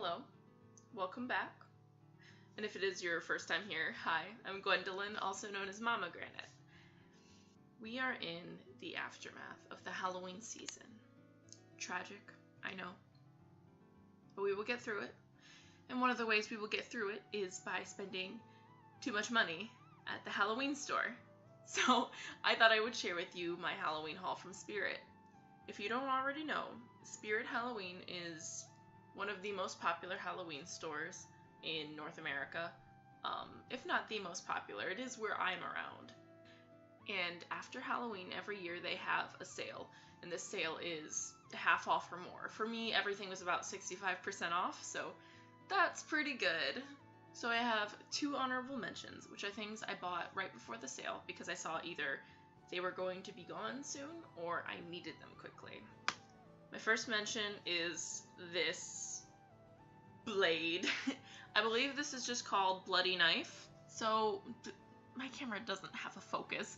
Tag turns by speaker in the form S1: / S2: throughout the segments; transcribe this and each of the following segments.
S1: Hello, welcome back. And if it is your first time here, hi, I'm Gwendolyn, also known as Mama Granite. We are in the aftermath of the Halloween season. Tragic, I know. But we will get through it. And one of the ways we will get through it is by spending too much money at the Halloween store. So I thought I would share with you my Halloween haul from Spirit. If you don't already know, Spirit Halloween is one of the most popular Halloween stores in North America. If not the most popular, it is where I'm around. And after Halloween, every year they have a sale, and this sale is half off or more. For me, everything was about 65% off, so that's pretty good. So I have two honorable mentions, which are things I bought right before the sale because I saw either they were going to be gone soon or I needed them quickly. My first mention is this blade. I believe this is just called Bloody Knife. So my camera doesn't have a focus.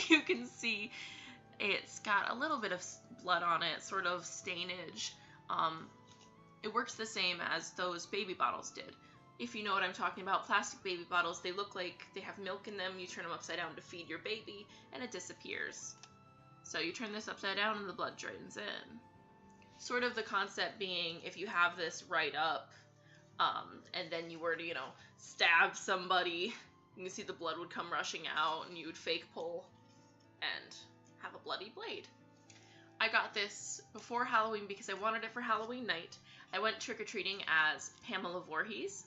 S1: You can see it's got a little bit of blood on it, sort of stainage. It works the same as those baby bottles did. If you know what I'm talking about, plastic baby bottles, they look like they have milk in them. You turn them upside down to feed your baby, and it disappears. So you turn this upside down and the blood drains in. Sort of the concept being, if you have this right up, and then you were to, stab somebody, you can see the blood would come rushing out, and you would fake pull and have a bloody blade. I got this before Halloween because I wanted it for Halloween night. I went trick-or-treating as Pamela Voorhees.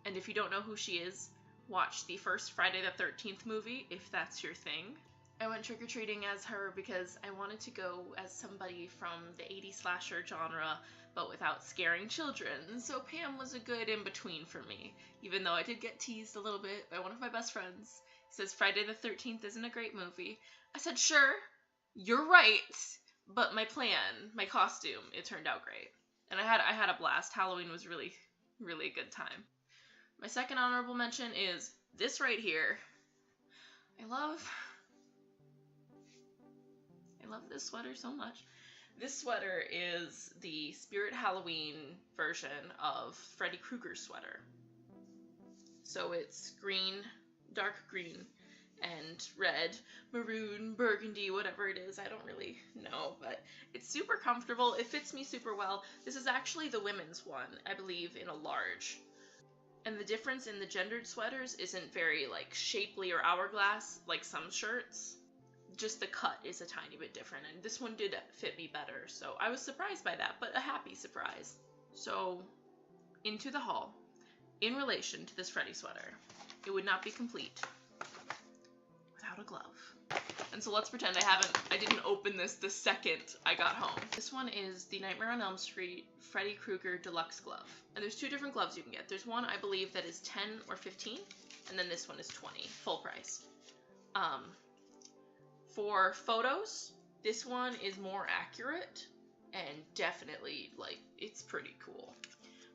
S1: And if you don't know who she is, watch the first Friday the 13th movie, if that's your thing. I went trick-or-treating as her because I wanted to go as somebody from the 80s slasher genre, but without scaring children. So Pam was a good in-between for me, even though I did get teased a little bit by one of my best friends. He says Friday the 13th isn't a great movie. I said, sure, you're right, but my plan, my costume, it turned out great. And I had a blast. Halloween was really, really a good time. My second honorable mention is this right here. I love this sweater so much. This sweater is the Spirit Halloween version of Freddy Krueger's sweater. So it's green, dark green, and red, maroon, burgundy, whatever it is, I don't really know, but it's super comfortable. It fits me super well. This is actually the women's one, I believe, in a large. And the difference in the gendered sweaters isn't very, shapely or hourglass like some shirts. Just the cut is a tiny bit different, and this one did fit me better, so I was surprised by that, but a happy surprise. So, into the haul. In relation to this Freddy sweater, it would not be complete without a glove. And so let's pretend I didn't open this the second I got home. This one is the Nightmare on Elm Street Freddy Krueger Deluxe Glove. And there's two different gloves you can get. There's one, I believe, that is 10 or 15, and then this one is 20, full price. For photos, this one is more accurate, and definitely, it's pretty cool.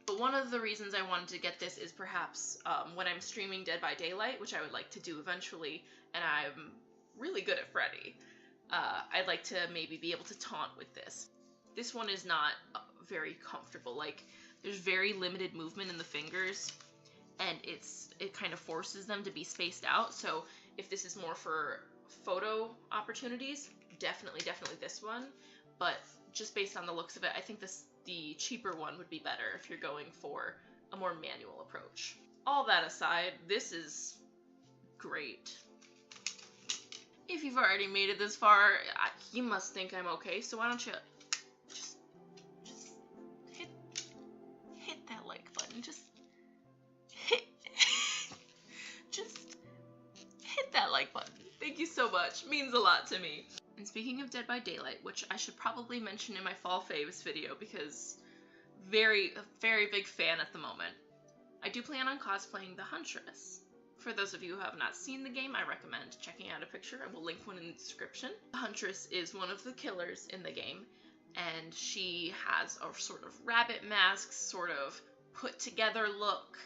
S1: But one of the reasons I wanted to get this is perhaps when I'm streaming Dead by Daylight, which I would like to do eventually, and I'm really good at Freddy, I'd like to maybe be able to taunt with this. This one is not very comfortable. There's very limited movement in the fingers, and it kind of forces them to be spaced out. So if this is more for photo opportunities, definitely this one. But just based on the looks of it, I think the cheaper one would be better if you're going for a more manual approach. All that aside, this is great. If you've already made it this far, you must think I'm okay, so why don't you just hit that like button. Just hit that like button. Thank you so much. It means a lot to me. And speaking of Dead by Daylight, which I should probably mention in my Fall Faves video because a very big fan at the moment, I do plan on cosplaying the Huntress. For those of you who have not seen the game, I recommend checking out a picture. I will link one in the description. The Huntress is one of the killers in the game, and she has a sort of rabbit mask, sort of put together look.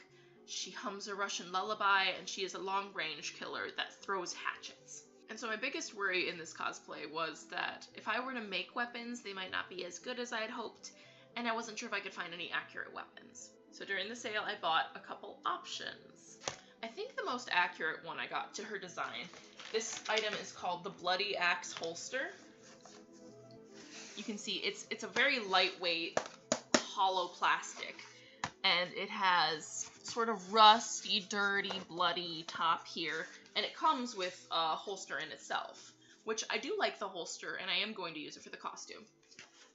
S1: She hums a Russian lullaby, and she is a long-range killer that throws hatchets. And so my biggest worry in this cosplay was that if I were to make weapons, they might not be as good as I had hoped, and I wasn't sure if I could find any accurate weapons. So during the sale, I bought a couple options. I think the most accurate one I got to her design, this item is called the Bloody Axe Holster. You can see it's a very lightweight, hollow plastic, and it has sort of rusty, dirty, bloody top here, and it comes with a holster in itself, which I do like the holster, and I am going to use it for the costume.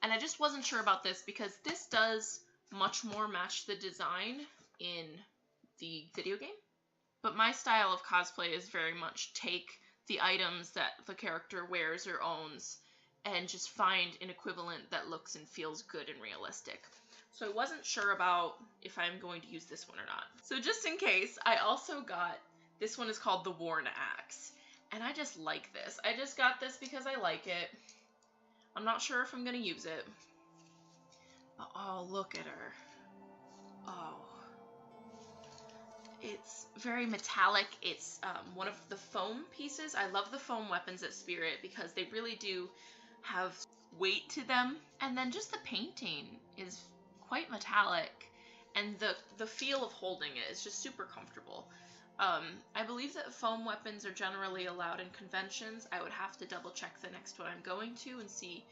S1: And I just wasn't sure about this because this does much more match the design in the video game. But my style of cosplay is very much take the items that the character wears or owns and just find an equivalent that looks and feels good and realistic. So I wasn't sure about if I'm going to use this one or not. So just in case, I also got, this one is called the Worn Axe. And I just like this. I just got this because I like it. I'm not sure if I'm going to use it. But oh, look at her. Oh. It's very metallic. It's one of the foam pieces. I love the foam weapons at Spirit because they really do have weight to them. And then just the painting is quite metallic, and the feel of holding it is just super comfortable. I believe that foam weapons are generally allowed in conventions. I would have to double check the next one I'm going to and see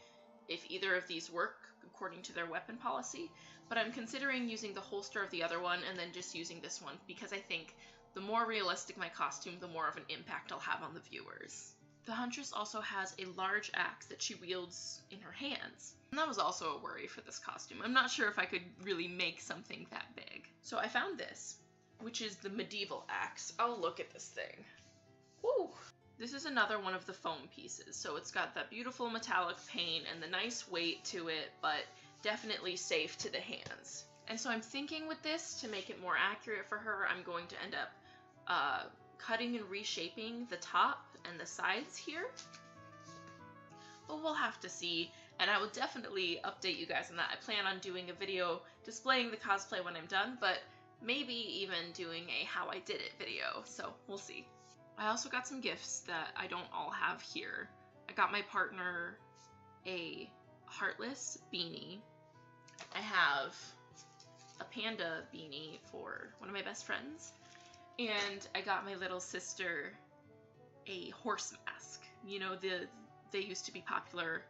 S1: if either of these work according to their weapon policy, but I'm considering using the holster of the other one and then just using this one because I think the more realistic my costume, the more of an impact I'll have on the viewers. The Huntress also has a large axe that she wields in her hands. And that was also a worry for this costume. I'm not sure if I could really make something that big. So I found this, which is the medieval axe. Oh, look at this thing. Woo! This is another one of the foam pieces. So it's got that beautiful metallic paint and the nice weight to it, but definitely safe to the hands. And so I'm thinking with this, to make it more accurate for her, I'm going to end up cutting and reshaping the top and the sides here. But we'll have to see, and I will definitely update you guys on that. I plan on doing a video displaying the cosplay when I'm done, but maybe even doing a how I did it video, so we'll see. I also got some gifts that I don't all have here. I got my partner a Heartless beanie. I have a panda beanie for one of my best friends. And I got my little sister a horse mask. You know, they used to be popular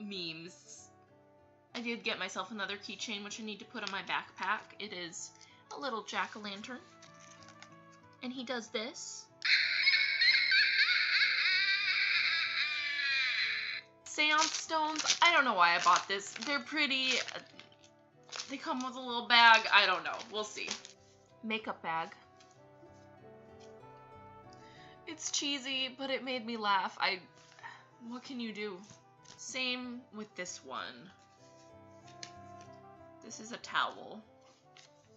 S1: memes. I did get myself another keychain, which I need to put on my backpack. It is a little jack-o'-lantern. And he does this. Seance stones. I don't know why I bought this. They're pretty. They come with a little bag. I don't know. We'll see. Makeup bag. It's cheesy, but it made me laugh. What can you do? Same with this one. This is a towel.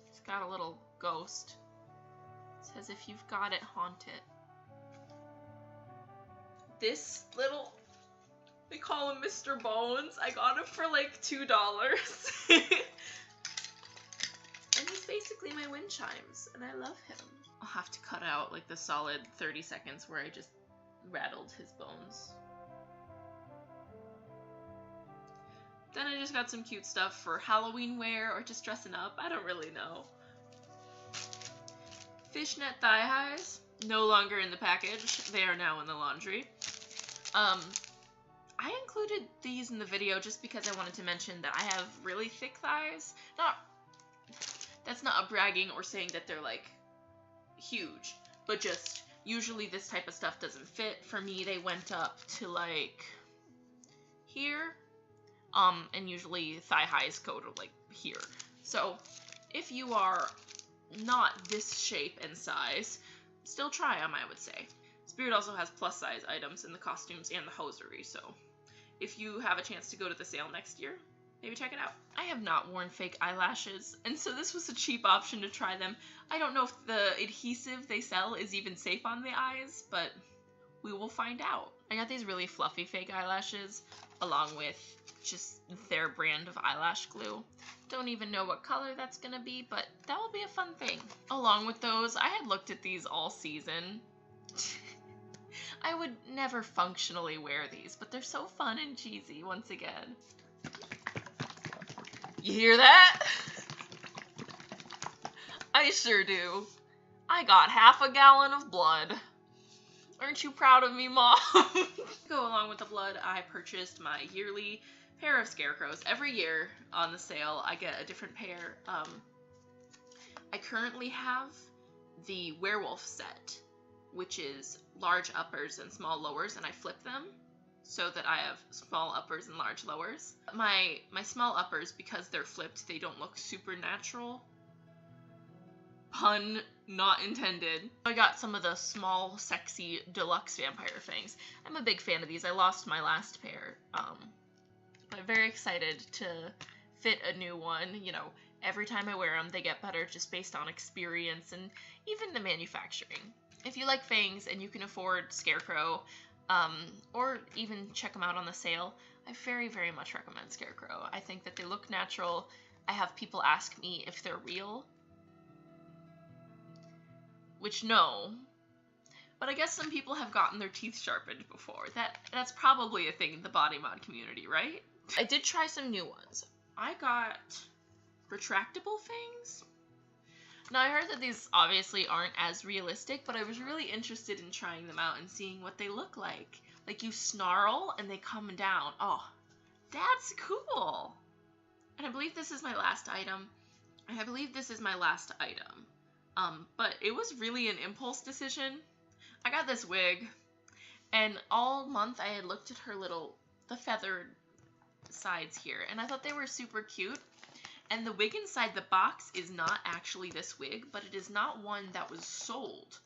S1: It's got a little ghost. It says, if you've got it, haunt it. This little, they call him Mr. Bones. I got him for like $2. And he's basically my wind chimes, and I love him. I'll have to cut out like the solid 30 seconds where I just rattled his bones. Then I just got some cute stuff for Halloween wear or just dressing up. I don't really know. Fishnet thigh highs, no longer in the package. They are now in the laundry. I included these in the video just because I wanted to mention that I have really thick thighs. That's not a bragging or saying that they're like huge, but just usually this type of stuff doesn't fit. For me, they went up to like here, and usually thigh highs go to like here. So if you are not this shape and size, still try them, I would say. Spirit also has plus size items in the costumes and the hosiery, so if you have a chance to go to the sale next year, maybe check it out. I have not worn fake eyelashes, and so this was a cheap option to try them. I don't know if the adhesive they sell is even safe on the eyes, but we will find out. I got these really fluffy fake eyelashes, along with just their brand of eyelash glue. Don't even know what color that's gonna be, but that will be a fun thing. Along with those, I had looked at these all season. I would never functionally wear these, but they're so fun and cheesy once again. You hear that? I sure do. I got half a gallon of blood. Aren't you proud of me, Mom? To go along with the blood, I purchased my yearly pair of scarecrows. Every year on the sale, I get a different pair. I currently have the werewolf set, which is large uppers and small lowers, and I flip them so that I have small uppers and large lowers. My small uppers, because they're flipped, they don't look supernatural. Pun not intended. I got some of the small, sexy, deluxe vampire things. I'm a big fan of these. I lost my last pair. But I'm very excited to fit a new one. You know, every time I wear them, they get better just based on experience and even the manufacturing. If you like fangs and you can afford Scarecrow, or even check them out on the sale, I very, very much recommend Scarecrow. I think that they look natural. I have people ask me if they're real, which no, but I guess some people have gotten their teeth sharpened before. That's probably a thing in the body mod community, right? I did try some new ones. I got retractable fangs. Now, I heard that these obviously aren't as realistic, but I was really interested in trying them out and seeing what they look like. Like, you snarl and they come down. Oh, that's cool. And I believe this is my last item. But it was really an impulse decision. I got this wig, and all month I had looked at the feathered sides here, and I thought they were super cute. And the wig inside the box is not actually this wig, but it is not one that was sold.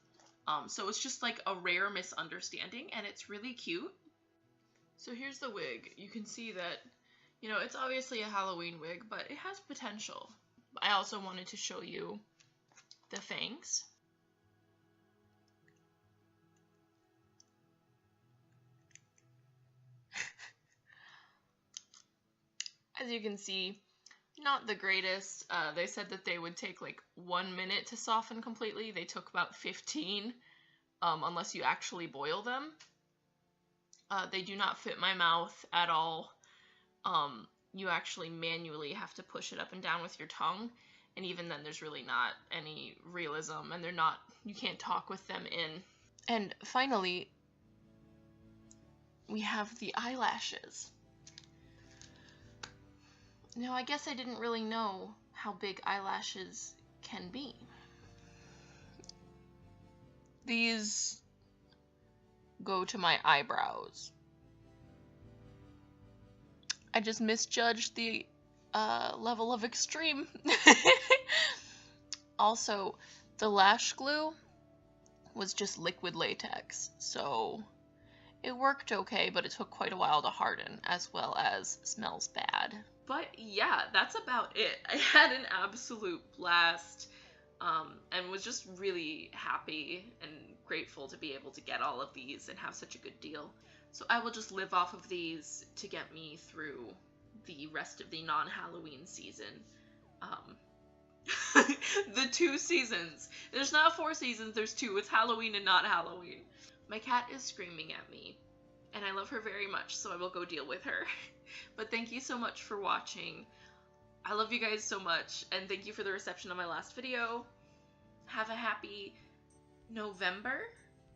S1: So it's just like a rare misunderstanding, and it's really cute. So here's the wig. You can see that, you know, it's obviously a Halloween wig, but it has potential. I also wanted to show you the fangs. As you can see, not the greatest. They said that they would take like 1 minute to soften completely. They took about 15, unless you actually boil them. They do not fit my mouth at all. You actually manually have to push it up and down with your tongue. And even then, there's really not any realism, and you can't talk with them in. And finally, we have the eyelashes. Now, I guess I didn't really know how big eyelashes can be. These go to my eyebrows. I just misjudged the level of extreme. Also, the lash glue was just liquid latex, so it worked okay, but it took quite a while to harden, as well as smells bad. But yeah, that's about it. I had an absolute blast, and was just really happy and grateful to be able to get all of these and have such a good deal. So I will just live off of these to get me through the rest of the non-Halloween season. The 2 seasons. There's not 4 seasons, there's 2. It's Halloween and not Halloween. My cat is screaming at me, and I love her very much, so I will go deal with her. But thank you so much for watching. I love you guys so much, and thank you for the reception on my last video. Have a happy November,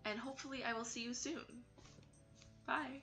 S1: and hopefully I will see you soon. Bye.